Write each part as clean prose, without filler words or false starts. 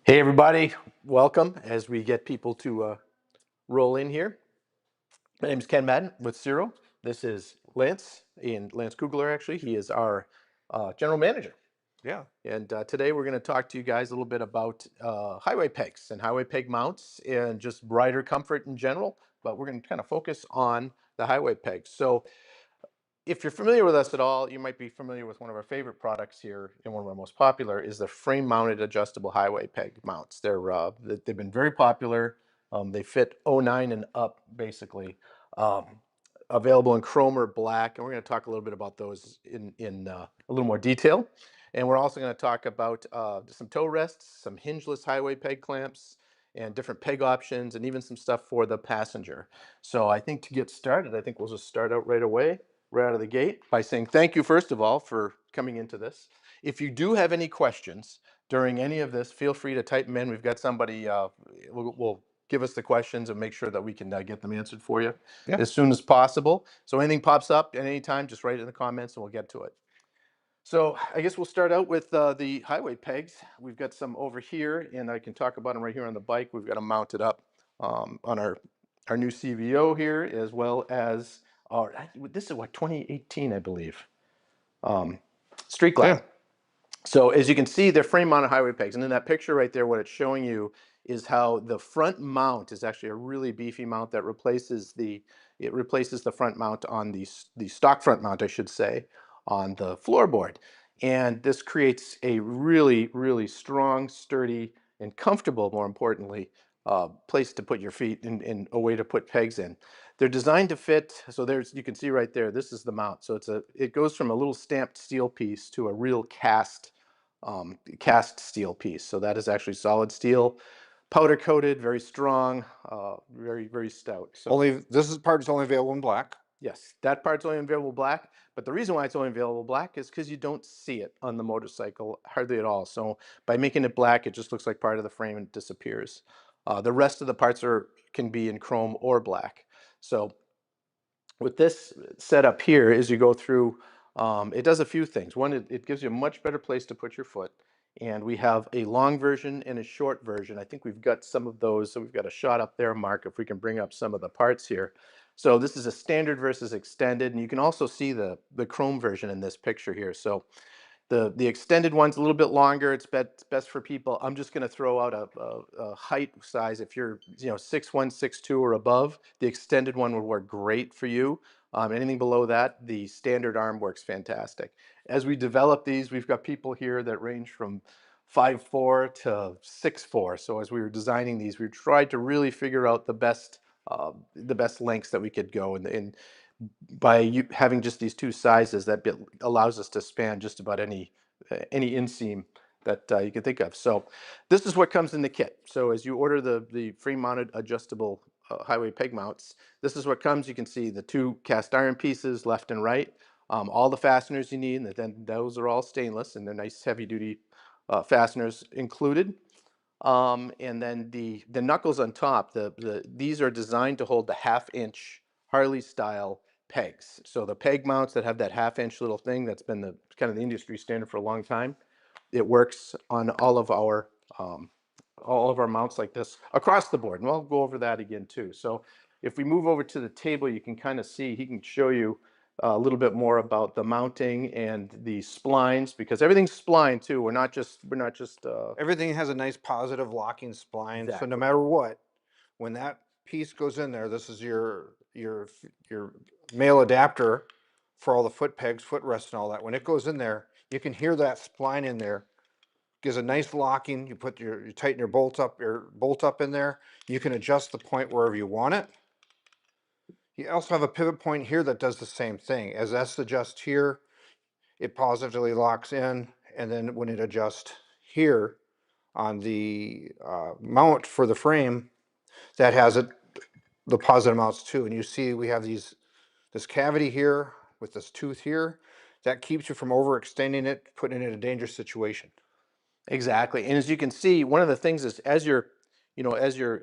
Hey everybody, welcome as we get people to roll in here. My name is Ken Madden with Ciro. This is Lance Kugler actually. He is our general manager. Yeah. And today we're going to talk to you guys a little bit about highway pegs and highway peg mounts and just rider comfort in general. But we're going to kind of focus on the highway pegs. So if you're familiar with us at all, you might be familiar with one of our favorite products here, and one of our most popular is the frame-mounted adjustable highway peg mounts. They've been very popular. They fit '09 and up, basically. Um, Available in chrome or black, and we're going to talk a little bit about those in a little more detail. And we're also going to talk about some toe rests, some hingeless highway peg clamps, and different peg options, and even some stuff for the passenger. So I think to get started, I think we'll just start out right away, right out of the gate, by saying thank you, first of all, for coming into this. If you do have any questions during any of this, feel free to type them in. We've got somebody will give us the questions and make sure that we can get them answered for you Yeah. as soon as possible. So anything pops up at any time, just write it in the comments and we'll get to it. So I guess we'll start out with the highway pegs. We've got some over here, and I can talk about them right here on the bike. We've got them mounted up on our new CVO here, as well as this is what, 2018, I believe, Street Glide. Yeah. So as you can see, they're frame mounted highway pegs. And in that picture right there, what it's showing you is how the front mount is actually a really beefy mount that replaces the front mount on the stock front mount, I should say, on the floorboard. And this creates a really, really strong, sturdy, and comfortable, more importantly, place to put your feet and a way to put pegs in. They're designed to fit, so you can see right there, this is the mount. So it goes from a little stamped steel piece to a real cast steel piece. So that is actually solid steel, powder coated, very strong, very, very stout. So This part is only available in black. yes, that part's only available black, but the reason why it's only available black is because you don't see it on the motorcycle hardly at all. So by making it black, it just looks like part of the frame and it disappears. The rest of the parts can be in chrome or black. So with this setup here, as you go through, it does a few things. One, it gives you a much better place to put your foot. And we have a long version and a short version. I think we've got some of those. So we've got a shot up there, Mark, if we can bring up some of the parts here. So this is a standard versus extended. And you can also see the chrome version in this picture here. So the extended one's a little bit longer. It's best for people. I'm just going to throw out a height size. If you're 6'1", 6'2", or above, the extended one would work great for you. Anything below that, the standard arm works fantastic. As we develop these, we've got people here that range from 5'4" to 6'4". So as we were designing these, we tried to really figure out the best lengths that we could go, and by having just these two sizes, that allows us to span just about any inseam that you can think of. So this is what comes in the kit. So as you order the frame-mounted adjustable highway peg mounts, this is what comes. You can see the two cast iron pieces left and right, all the fasteners you need, and then those are all stainless, and they're nice heavy-duty fasteners included. And then the knuckles on top, these are designed to hold the half-inch Harley style pegs. So the peg mounts that have that half-inch little thing, that's been the kind of the industry standard for a long time. It works on all of our mounts like this across the board, and I'll go over that again too. So if we move over to the table, you can kind of see, he can show you a little bit more about the mounting and the splines, because everything's spline too. We're not just Everything has a nice positive locking spline. So no exactly. matter what, when that piece goes in there, this is your male adapter for all the foot pegs, foot rests, and all that. When it goes in there, you can hear that spline in there. Gives a nice locking. You tighten your bolt up in there. You can adjust the point wherever you want it. You also have a pivot point here that does the same thing. As that's adjust here, it positively locks in, and then when it adjusts here on the mount for the frame, that has the positive mounts too. And you see we have this cavity here with this tooth here that keeps you from overextending it, putting it in a dangerous situation. Exactly. And as you can see, one of the things is as you're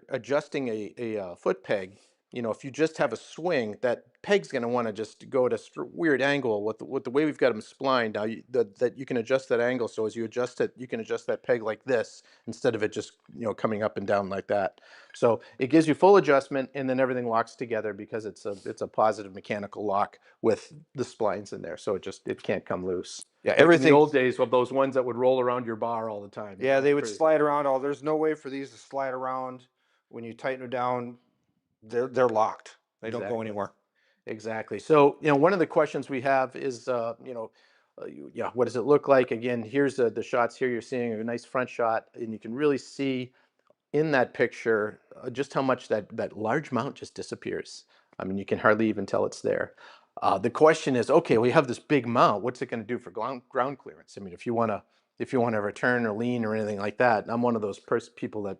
adjusting a foot peg, if you just have a swing, that peg's going to want to just go at a weird angle with the way we've got them splined. Now, that you can adjust that angle. So as you adjust it, you can adjust that peg like this instead of it just, coming up and down like that. So it gives you full adjustment, and then everything locks together because it's a positive mechanical lock with the splines in there. So it can't come loose. Yeah, Like in the everything. old days of those ones that would roll around your bar all the time. Yeah, That's they would pretty slide around. All There's no way for these to slide around. When you tighten it down, they're locked. They don't go exactly. anywhere. Exactly. So, one of the questions we have is, yeah, what does it look like? Again, here's the shots here. You're seeing a nice front shot, and you can really see in that picture just how much that large mount just disappears. I mean, you can hardly even tell it's there. The question is, okay, we have this big mount. What's it going to do for ground clearance? I mean, if you want to return or lean or anything like that, I'm one of those people that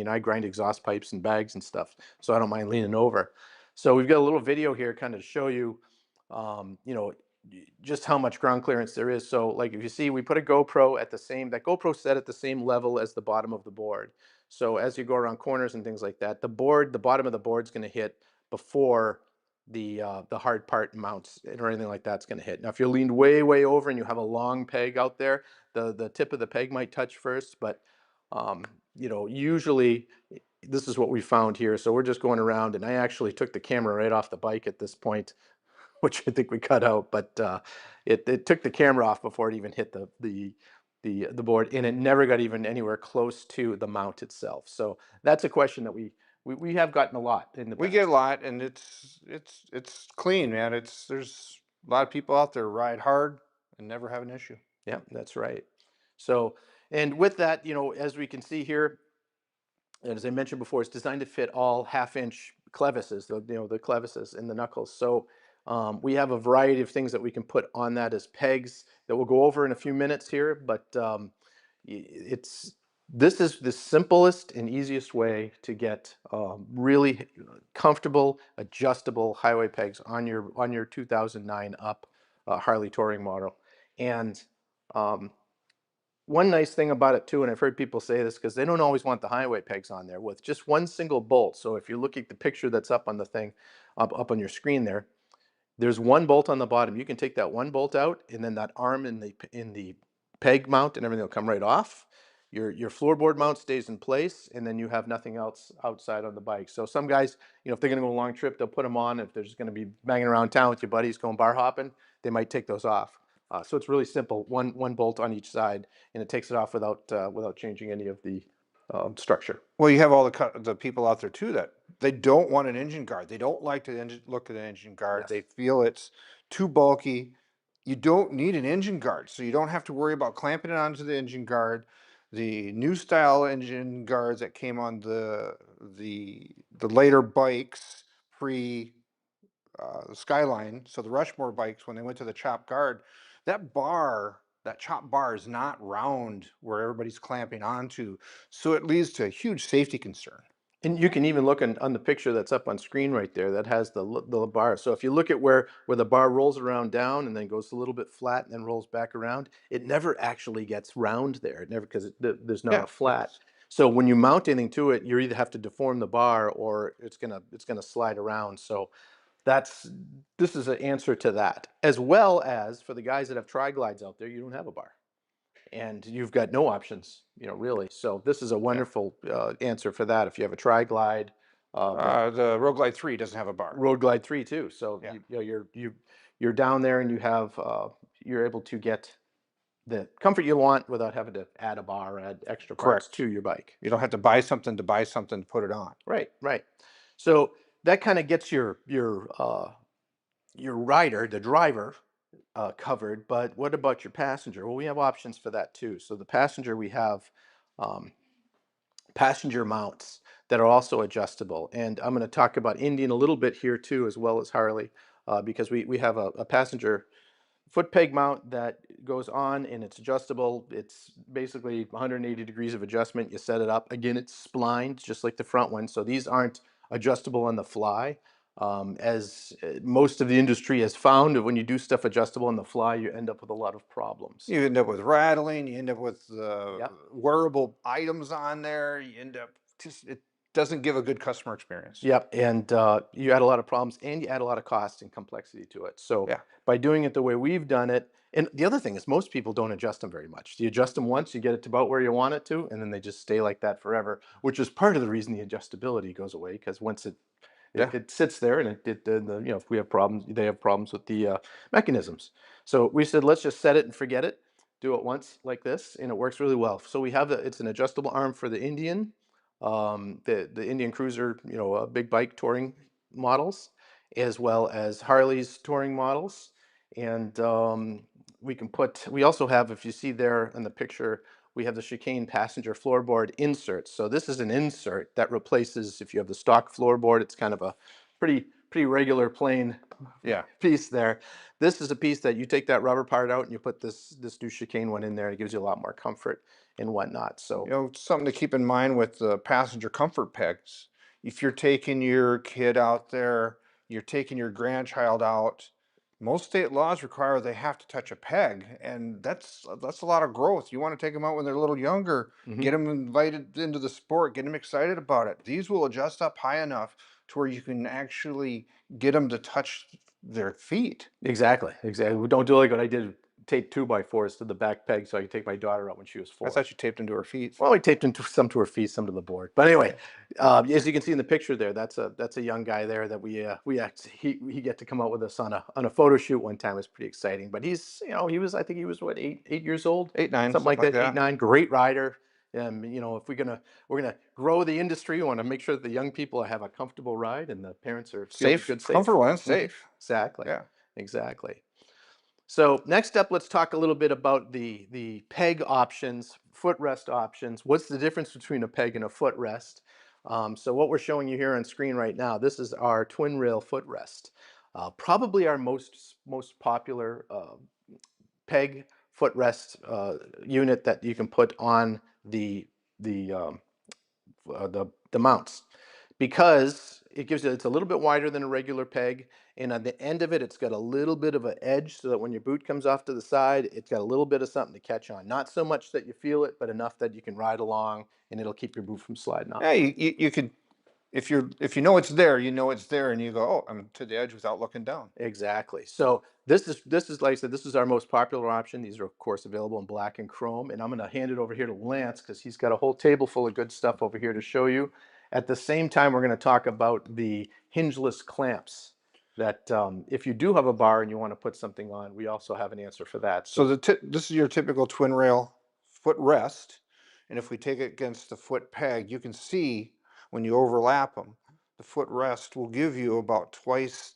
I grind exhaust pipes and bags and stuff, so I don't mind leaning over. So we've got a little video here, kind of to show you, um, you know, just how much ground clearance there is. So, like, if you see, we put a GoPro that GoPro set at the same level as the bottom of the board. So as you go around corners and things like that, the bottom of the board's going to hit before the hard part mounts or anything like that's going to hit. Now, if you're leaned way over and you have a long peg out there, the tip of the peg might touch first, but usually this is what we found here. So we're just going around, and I actually took the camera right off the bike at this point, which I think we cut out, but it took the camera off before it even hit the board, and it never got even anywhere close to the mount itself. So that's a question that we have gotten a lot in the We get a past. lot, and it's clean, man. There's a lot of people out there ride hard and never have an issue. Yeah, that's right. So, and with that, as we can see here, and as I mentioned before, it's designed to fit all half-inch clevises, the clevises in the knuckles. So we have a variety of things that we can put on that as pegs that we'll go over in a few minutes here. But it's this is the simplest and easiest way to get really comfortable, adjustable highway pegs on your 2009 up Harley touring model. And um, one nice thing about it too, and I've heard people say this because they don't always want the highway pegs on there, with just one single bolt. So if you look at the picture that's up on the thing, up on your screen there's one bolt on the bottom. You can take that one bolt out, and then that arm in the peg mount and everything will come right off. Your floorboard mount stays in place, and then you have nothing else outside on the bike. So some guys, if they're going to go a long trip, they'll put them on. If they're just going to be banging around town with your buddies going bar hopping, they might take those off. So it's really simple. One bolt on each side, and it takes it off without changing any of the structure. Well, you have all the people out there too that they don't want an engine guard. They don't like to look at an engine guard. They Yes. feel it's too bulky. You don't need an engine guard, so you don't have to worry about clamping it onto the engine guard. The new style engine guards that came on the later bikes pre the Skyline, so the Rushmore bikes, when they went to the chop guard, that chop bar is not round where everybody's clamping onto, so it leads to a huge safety concern. And you can even look on the picture that's up on screen right there that has the bar. So if you look at where the bar rolls around down and then goes a little bit flat and then rolls back around, it never actually gets round there. It never, because there's not Yeah, a flat. So when you mount anything to it, you either have to deform the bar or it's gonna slide around. So that's this is an answer to that, as well as for the guys that have tri-glides out there, you don't have a bar and you've got no options, really. So this is a yeah. wonderful answer for that. If you have a tri-glide, but The Road Glide 3 doesn't have a bar. Road Glide 3 too. So Yeah, you're down there and you're able to get the comfort you want without having to add a bar, add extra parts correct. to your bike. You don't have to buy something to buy something to put it on. Right, right. So that kind of gets your rider, the driver, covered. But what about your passenger? Well, we have options for that too. So the passenger, we have um, passenger mounts that are also adjustable. And I'm going to talk about Indian a little bit here too, as well as Harley, because we have a passenger foot peg mount that goes on and it's adjustable. It's basically 180 degrees of adjustment. You set it up. Again, it's splined just like the front one. So these aren't adjustable on the fly. As most of the industry has found, that when you do stuff adjustable on the fly, you end up with a lot of problems. You end up with rattling. You end up with Yep. wearable items on there. You end up just it. doesn't give a good customer experience. Yep, and you add a lot of problems and you add a lot of cost and complexity to it. So Yeah. by doing it the way we've done it, and the other thing is most people don't adjust them very much. You adjust them once, you get it to about where you want it to, and then they just stay like that forever, which is part of the reason the adjustability goes away because once Yeah. it sits there and if we have problems, they have problems with the mechanisms. So we said, let's just set it and forget it. Do it once like this, and it works really well. So we have it's an adjustable arm for the Indian, the Indian Cruiser, big bike touring models, as well as Harley's touring models, and we also have, if you see there in the picture, we have the chicane passenger floorboard inserts. So this is an insert that replaces, if you have the stock floorboard, it's kind of a pretty regular plain Yeah. piece there. This is a piece that you take that rubber part out and you put this new chicane one in there. It gives you a lot more comfort and whatnot. You So know, something to keep in mind with the passenger comfort pegs. If you're taking your kid out there, you're taking your grandchild out, most state laws require they have to touch a peg, and that's a lot of growth. You want to take them out when they're a little younger, mhm. get them invited into the sport, get them excited about it. These will adjust up high enough to where you can actually get them to touch their feet. Exactly, exactly. We don't do like what I did, tape 2x4s to the back peg so I could take my daughter out when she was I 4. thought you taped them to her feet. Well, we taped into some to her feet, some to the board. But anyway, Yeah. as you can see in the picture there, that's a young guy there that we actually he get to come out with us on a photo shoot one time. It was pretty exciting. But he's he was, I think he was what, 8 years old, 8, 9, something something like like that, eight that. nine. Great rider. If we're gonna grow the industry, we want to make sure that the young people have a comfortable ride and the parents are feeling Safe, good, safe. comfortable, and Mhm. safe. Exactly, Yeah. exactly. So next up, let's talk a little bit about the peg options, footrest options. What's the difference between a peg and a footrest? So what we're showing you here on screen right now, this is our twin rail footrest. Probably our most popular peg footrest unit that you can put on the the mounts, because it gives you, it's a little bit wider than a regular peg, and on the end of it it's got a little bit of an edge so that when your boot comes off to the side it's got a little bit of something to catch on, not so much that you feel it but enough that you can ride along and it'll keep your boot from sliding off. Yeah, you could, if you know it's there, you know it's there, and you go, oh, I'm to the edge without looking down. Exactly. So this is like I said, this is our most popular option. These are of course available in black and chrome, and I'm going to hand it over here to Lance because he's got a whole table full of good stuff over here to show you. At the same time, we're going to talk about the hingeless clamps. That if you do have a bar and you want to put something on, we also have an answer for that. So So this is your typical twin rail footrest, and if we take it against the foot peg, you can see when you overlap them, the footrest will give you about twice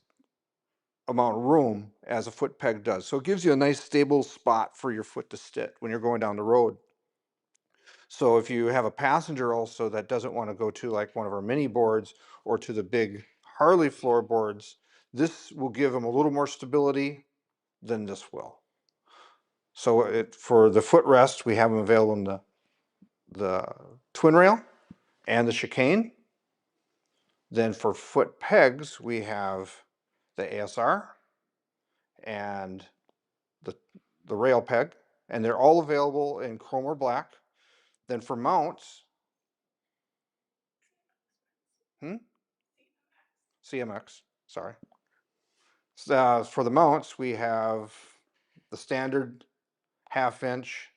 amount of room as a foot peg does. So it gives you a nice stable spot for your foot to sit when you're going down the road. So if you have a passenger also that doesn't want to go to like one of our mini boards or to the big Harley floorboards, this will give them a little more stability than this will. So for the footrest, we have them available in the twin rail and the chicane. Then for foot pegs, we have the ASR and the, the rail peg, and they're all available in chrome or black. Then for mounts, hmm? CMX, sorry. For the mounts, we have the standard half-inch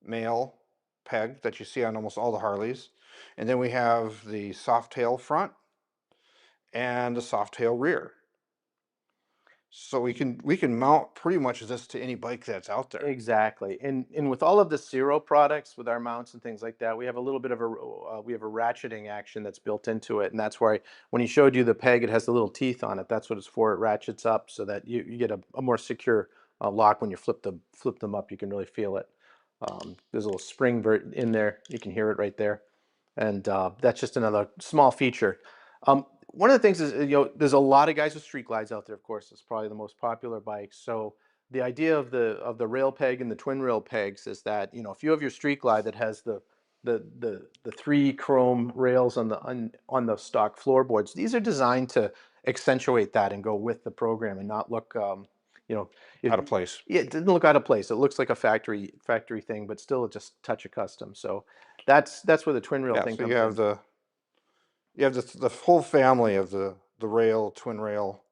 male peg that you see on almost all the Harleys. And then we have the soft tail front and the soft tail rear. So we can mount pretty much this to any bike that's out there. exactly, and with all of the Ciro products, with our mounts and things like that, we have a little bit of we have a ratcheting action that's built into it, and that's why when he showed you the peg, it has the little teeth on it. That's what it's for. It ratchets up so that you get a more secure lock when you flip them up. You can really feel it. There's a little spring in there. You can hear it right there, and that's just another small feature. One of the things is, there's a lot of guys with street glides out there. Of course, it's probably the most popular bike. So the idea of the rail peg and the twin rail pegs is that, if you have your street glide that has the three chrome rails on the stock floorboards, these are designed to accentuate that and go with the program and not look, you know Out it, of place. yeah, it didn't look out of place. It looks like a factory thing, but still just touch of custom. So that's where the twin rail Yeah, thing so you comes have in. You have the whole family of the rail, twin rail.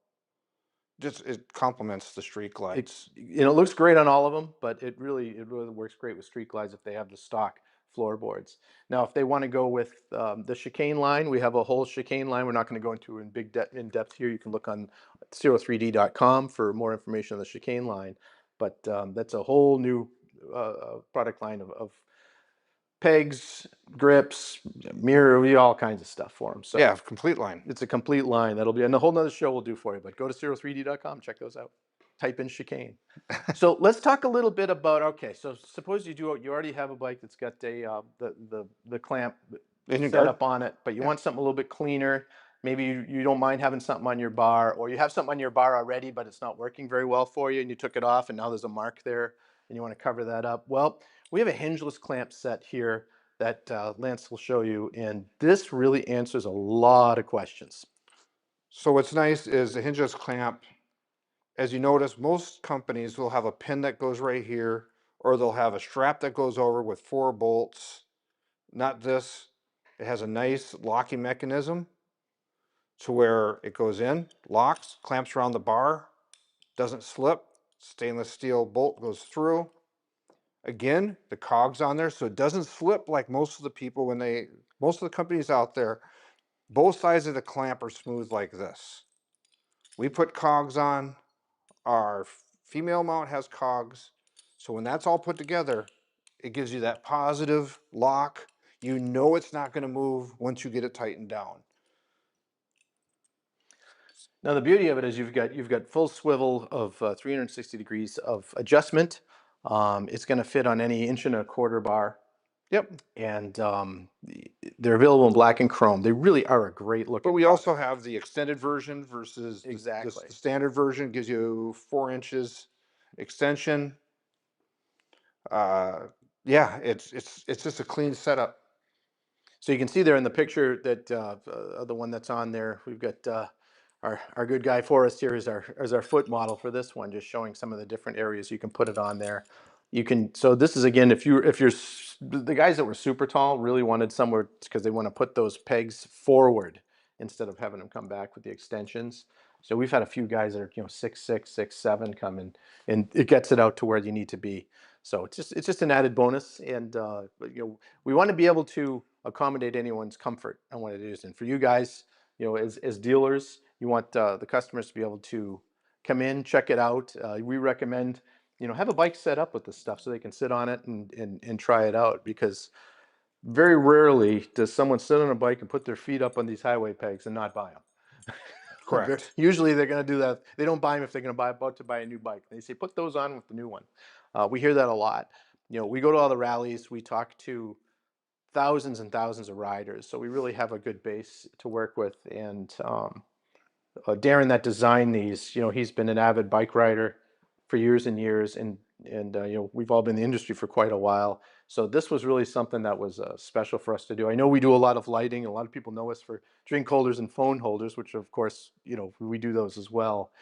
Just it complements the street It glides. it looks great on all of them, but it really works great with street glides if they have the stock floorboards. Now, if they want to go with the chicane line, we have a whole chicane line. We're not going to go into in depth here. You can look on Ciro3D.com for more information on the chicane line. But that's a whole new product line of pegs, grips, mirror, we all kinds of stuff for them. So Yeah, complete line. it's a complete line. That'll be and a whole nother show we'll do for you. But go to Ciro3D.com, check those out. Type in chicane. So let's talk a little bit about okay. So suppose you already have a bike that's got the clamp Engine set guard. up on it, but you Yeah. want something a little bit cleaner. Maybe you don't mind having something on your bar, or you have something on your bar already, but it's not working very well for you, and you took it off, and now there's a mark there, and you want to cover that up. Well, we have a hingeless clamp set here that Lance will show you, and this really answers a lot of questions. So what's nice is the hingeless clamp. As you notice, most companies will have a pin that goes right here, or they'll have a strap that goes over with 4 bolts. Not this. It has a nice locking mechanism to where it goes in, locks, clamps around the bar, doesn't slip. Stainless steel bolt goes through. Again, the cogs on there, so it doesn't slip like most of the people most of the companies out there, both sides of the clamp are smooth like this. We put cogs on. Our female mount has cogs. So when that's all put together, it gives you that positive lock. You know it's not going to move once you get it tightened down. Now the beauty of it is you've got full swivel of 360 degrees of adjustment. It's going to fit on any 1.25 inch bar, Yep. and they're available in black and chrome. They really are a great But looking we also product. have the extended version versus Exactly. the standard version gives you 4 inches extension. Uh, yeah, it's just a clean setup. So you can see there in the picture that the one that's on there, we've got our good guy Forrest here is our foot model for this one, just showing some of the different areas you can put it on there. You can so this is again if you're the guys that were super tall really wanted somewhere because they want to put those pegs forward instead of having them come back with the extensions. So we've had a few guys that are 6'6", 6'7" come in, and it gets it out to where you need to be. So it's just an added bonus, and we want to be able to accommodate anyone's comfort on what it is. And for you guys, as dealers, you want the customers to be able to come in, check it out. We recommend, have a bike set up with this stuff so they can sit on it and try it out, because very rarely does someone sit on a bike and put their feet up on these highway pegs and not buy them. Correct. Usually they're going to do that. They don't buy them if they're going to about to buy a new bike. They say, put those on with the new one. We hear that a lot. We go to all the rallies. We talk to thousands and thousands of riders. So we really have a good base to work with. And Darren that designed these, he's been an avid bike rider for years and years, and we've all been in the industry for quite a while. So this was really something that was special for us to do. I know we do a lot of lighting. A lot of people know us for drink holders and phone holders, which of course, we do those as well.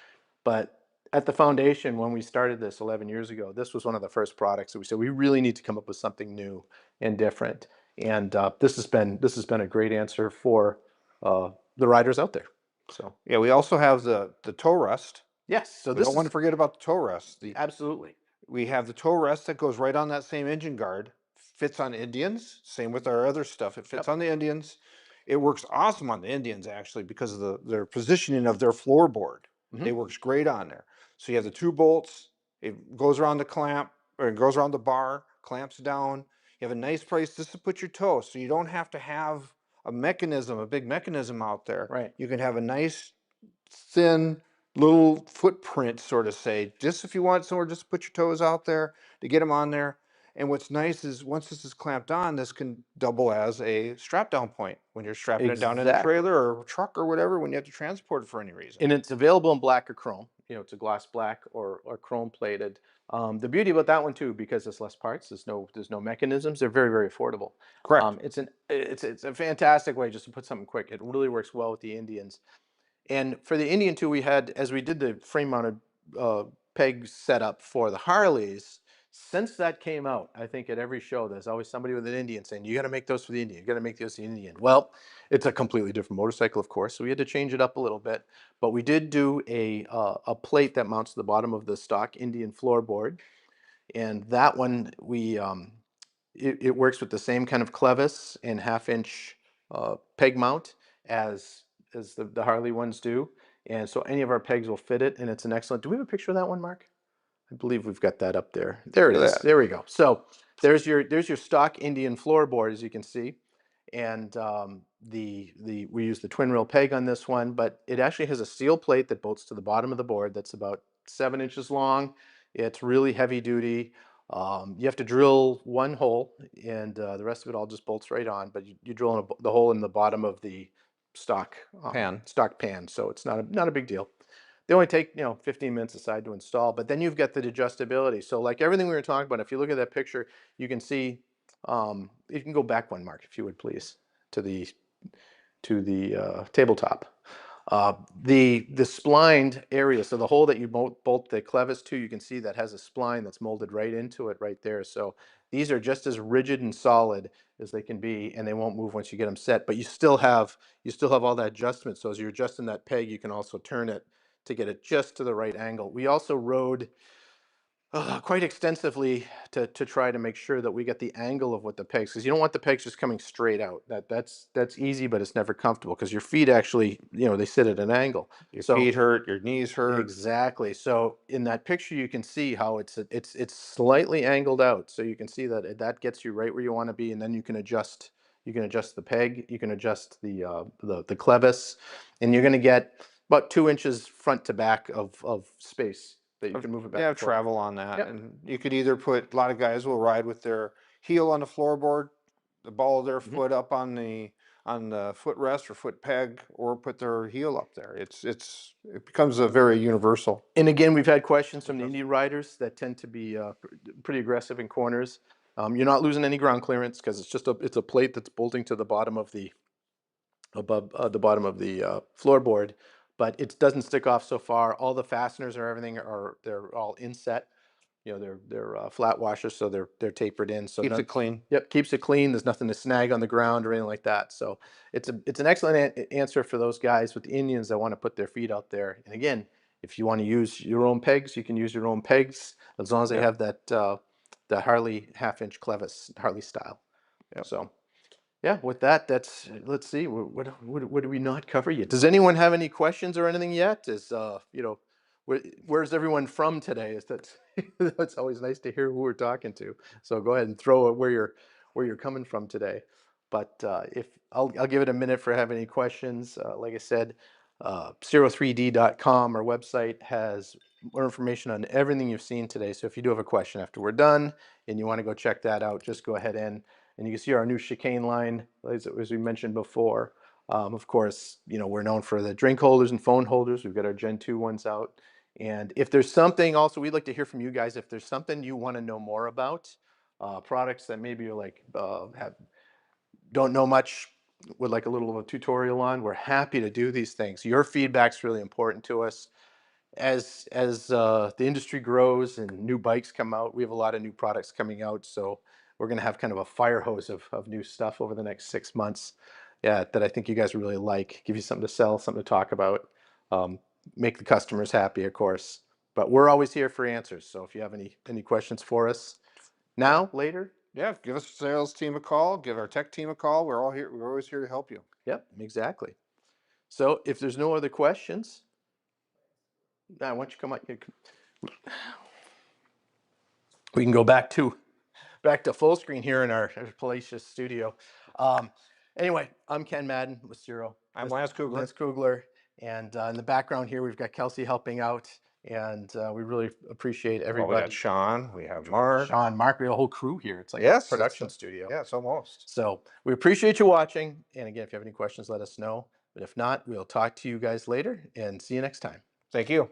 But at the foundation, when we started this 11 years ago, this was one of the first products that we said we really need to come up with something new and different. And this has been a great answer for the riders out there. So Yeah, we also have the toe rest. yes, so We this don't want to is forget about the toe rest. absolutely We have the toe rest that goes right on that same engine guard. Fits on Indians. Same with our other stuff. It fits yep. on the Indians. It works awesome on the Indians actually because of their positioning of their floorboard. Hmm. It works great on there. So you have the 2 bolts. It goes around the clamp or it goes around the bar, clamps down. You have a nice place just to put your toe, so you don't have to have a big mechanism out there. Right. You can have a nice thin little footprint, sort of say, just if you want somewhere just to put your toes out there to get them on there. And what's nice is once this is clamped on, this can double as a strap down point when you're strapping it down in a Exactly. trailer or truck or whatever when you have to transport it for any reason. And it's available in black or chrome. It's a gloss black or chrome plated. The beauty about that one too, because there's less parts, there's no mechanisms. They're very very affordable. Correct. It's a fantastic way just to put something quick. It really works well with the Indians. And for the Indian too, we had as we did the frame mounted uh, peg setup for the Harleys. Since that came out, I think at every show there's always somebody with an Indian saying, "You got to make those for the Indian. You got to make those for the Indian." Well, it's a completely different motorcycle, of course, so we had to change it up a little bit. But we did do a plate that mounts to the bottom of the stock Indian floorboard, and that one it works with the same kind of clevis and half-inch peg mount as the Harley ones do, and so any of our pegs will fit it, and it's an excellent. Do we have a picture of that one, Mark? I believe we've got that up there. There it Look at is. that. There we go. So there's your stock Indian floorboard, as you can see, and the we use the twin rail peg on this one, but it actually has a steel plate that bolts to the bottom of the board that's about 7 inches long. It's really heavy duty. You have to drill one hole, and the rest of it all just bolts right on. But you drill the hole in the bottom of the stock Pan. stock pan, so it's not a big deal. They only take 15 minutes aside to install, but then you've got the adjustability. So like everything we were talking about, if you look at that picture, you can see. You can go back one, Mark, if you would please, to the tabletop. The splined area, so the hole that you bolt the clevis to, you can see that has a spline that's molded right into it right there. So these are just as rigid and solid as they can be, and they won't move once you get them set. But you still have all that adjustment. So as you're adjusting that peg, you can also turn it to get it just to the right angle. We also rode quite extensively to try to make sure that we get the angle of what the pegs, because you don't want the pegs just coming straight out. That's easy, but it's never comfortable because your feet actually, they sit at an angle. Your So feet hurt, your knees hurt. exactly. So in that picture, you can see how it's slightly angled out. So you can see that that gets you right where you want to be, and then you can adjust. You can adjust the peg. You can adjust the clevis, and you're going to get about 2 inches front to back of space that you can move it back Yeah, and forth. travel on that. Yep. And you could either put, a lot of guys will ride with their heel on the floorboard, the ball of their Mhm. foot up on the footrest or foot peg, or put their heel up there. It becomes a very universal And again, we've had questions from the adjustment. Indian riders that tend to be pretty aggressive in corners. You're not losing any ground clearance because it's a plate that's bolting to the bottom of the bottom of the floorboard, but it doesn't stick off so far. All the fasteners or everything they're all inset. They're flat washers, so they're tapered in. So Keeps none. it clean. Yep, keeps it clean. There's nothing to snag on the ground or anything like that. So it's an excellent answer for those guys with the Indians that want to put their feet out there. And again, if you want to use your own pegs, you can use your own pegs as long as they Yep. have that the Harley half-inch clevis Harley style. Yep. So yeah, with that, let's see, what do we not cover yet? Does anyone have any questions or anything yet? Where's everyone from today? It's always nice to hear who we're talking to. So go ahead and throw it where you're coming from today. But if I'll give it a minute for having any questions. Like I said, Ciro3D.com, our website, has more information on everything you've seen today. So if you do have a question after we're done and you want to go check that out, just go ahead and you can see our new chicane line, as we mentioned before. Of course, we're known for the drink holders and phone holders. We've got our Gen 2 ones out. And if there's something, also, we'd like to hear from you guys. If there's something you want to know more about, products that maybe you're like, don't know much, would like a little of a tutorial on, we're happy to do these things. Your feedback's really important to us as the industry grows and new bikes come out. We have a lot of new products coming out, so we're going to have kind of a fire hose of new stuff over the next 6 months. Yeah, that I think you guys really like. Give you something to sell, something to talk about, um, make the customers happy, of course. But we're always here for answers. So if you have any questions for us Yeah. now, later, Yeah. Give us sales team a call. Give our tech team a call. We're all here. We're always here to help you. yep, exactly. So if there's no other questions, why don't you come out? We can go back to full screen here in our palatial studio. Um, anyway, I'm Ken Madden with Ciro. I'm Lance Kugler. Lance Kugler. And in the background here, we've got Kelsey helping out. And we really appreciate Well, we got everybody. Sean. We have Mark. Sean, Mark, we have a whole crew here. It's like a Yes. production studio. Yeah, it's almost. So we appreciate you watching. And again, if you have any questions, let us know. But if not, we'll talk to you guys later and see you next time. Thank you.